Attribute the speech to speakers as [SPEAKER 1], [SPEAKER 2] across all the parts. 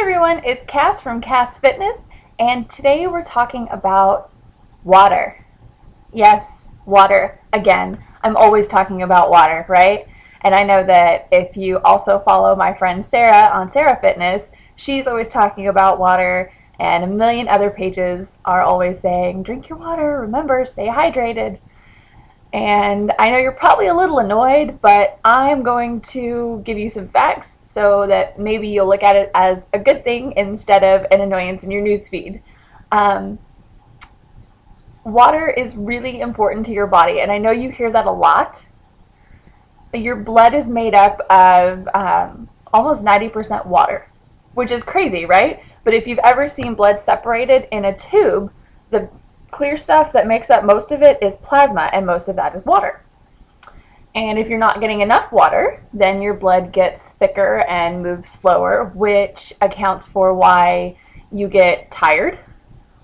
[SPEAKER 1] everyone, it's Cass from Cass Fitness, and today we're talking about water. Yes, water again. I'm always talking about water, right? And I know that if you also follow my friend Sarah on Sarah Fitness, she's always talking about water, and a million other pages are always saying, drink your water, remember, stay hydrated. And I know you're probably a little annoyed, but I'm going to give you some facts so that maybe you'll look at it as a good thing instead of an annoyance in your newsfeed. Water is really important to your body, and I know you hear that a lot. Your blood is made up of almost 90% water, which is crazy, right? But if you've ever seen blood separated in a tube, the clear stuff that makes up most of it is plasma, and most of that is water. And if you're not getting enough water, then your blood gets thicker and moves slower, which accounts for why you get tired,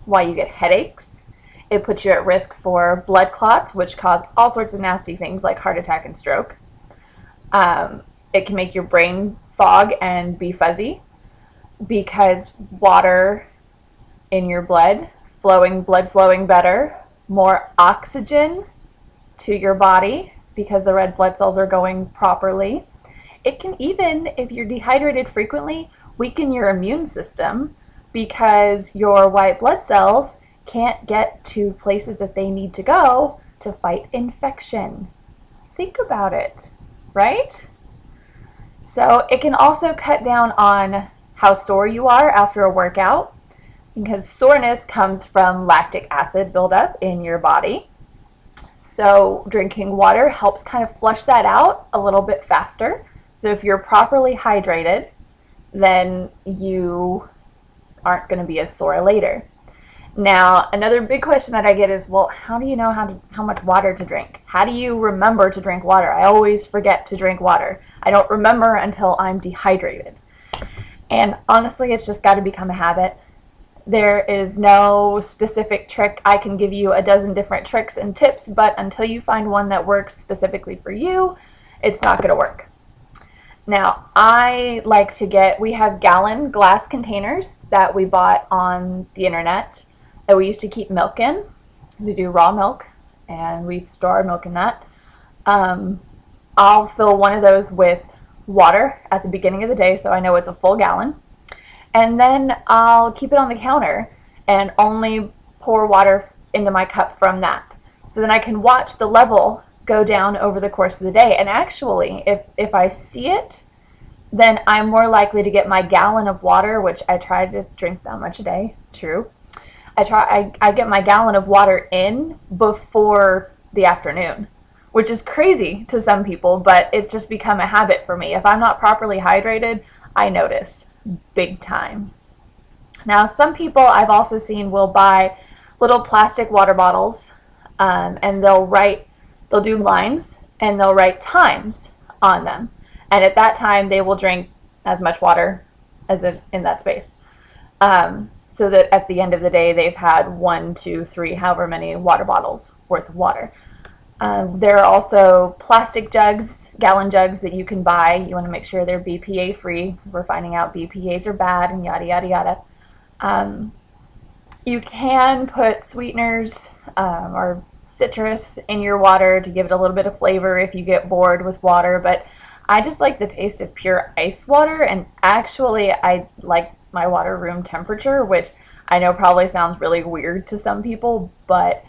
[SPEAKER 1] why you get headaches. It puts you at risk for blood clots, which cause all sorts of nasty things like heart attack and stroke. It can make your brain fog and be fuzzy because water in your blood flowing better, more oxygen to your body because the red blood cells are going properly. It can even, if you're dehydrated frequently, weaken your immune system because your white blood cells can't get to places that they need to go to fight infection. Think about it, right? So it can also cut down on how sore you are after a workout, because soreness comes from lactic acid buildup in your body. So drinking water helps kind of flush that out a little bit faster. So if you're properly hydrated, then you aren't going to be as sore later. Now, another big question that I get is, well, how do you know how much water to drink? How do you remember to drink water? I always forget to drink water. I don't remember until I'm dehydrated. And honestly, it's just got to become a habit. There is no specific trick. I can give you a dozen different tricks and tips, but until you find one that works specifically for you, it's not going to work. Now, I like to we have gallon glass containers that we bought on the internet that we used to keep milk in. We do raw milk, and we store our milk in that. I'll fill one of those with water at the beginning of the day so I know it's a full gallon. And then I'll keep it on the counter and only pour water into my cup from that. So then I can watch the level go down over the course of the day. And actually, if I see it, then I'm more likely to get my gallon of water, which I try to drink that much a day, true. I get my gallon of water in before the afternoon, which is crazy to some people, but it's just become a habit for me. If I'm not properly hydrated, I notice big time. Now, some people I've also seen will buy little plastic water bottles, and they'll do lines and they'll write times on them. And at that time, they will drink as much water as is in that space. So that at the end of the day, they've had 1, 2, 3, however many water bottles worth of water. There are also plastic jugs, gallon jugs that you can buy. You want to make sure they're BPA free. We're finding out BPAs are bad and yada, yada, yada. You can put sweeteners or citrus in your water to give it a little bit of flavor if you get bored with water, but I just like the taste of pure ice water, and actually I like my water room temperature, which I know probably sounds really weird to some people, but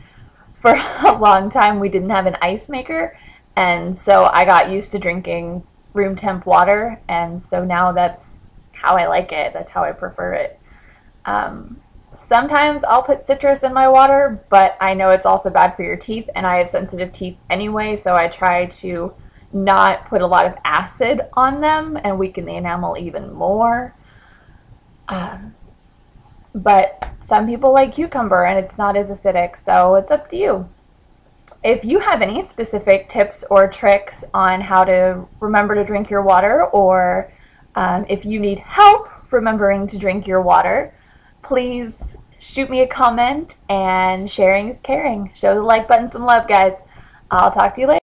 [SPEAKER 1] for a long time we didn't have an ice maker, and so I got used to drinking room temp water, and so now that's how I like it. That's how I prefer it. Sometimes I'll put citrus in my water, but I know it's also bad for your teeth, and I have sensitive teeth anyway, so I try to not put a lot of acid on them and weaken the enamel even more. But some people like cucumber and it's not as acidic, so it's up to you. If you have any specific tips or tricks on how to remember to drink your water, or if you need help remembering to drink your water, please shoot me a comment, and sharing is caring. Show the like button some love, guys. I'll talk to you later.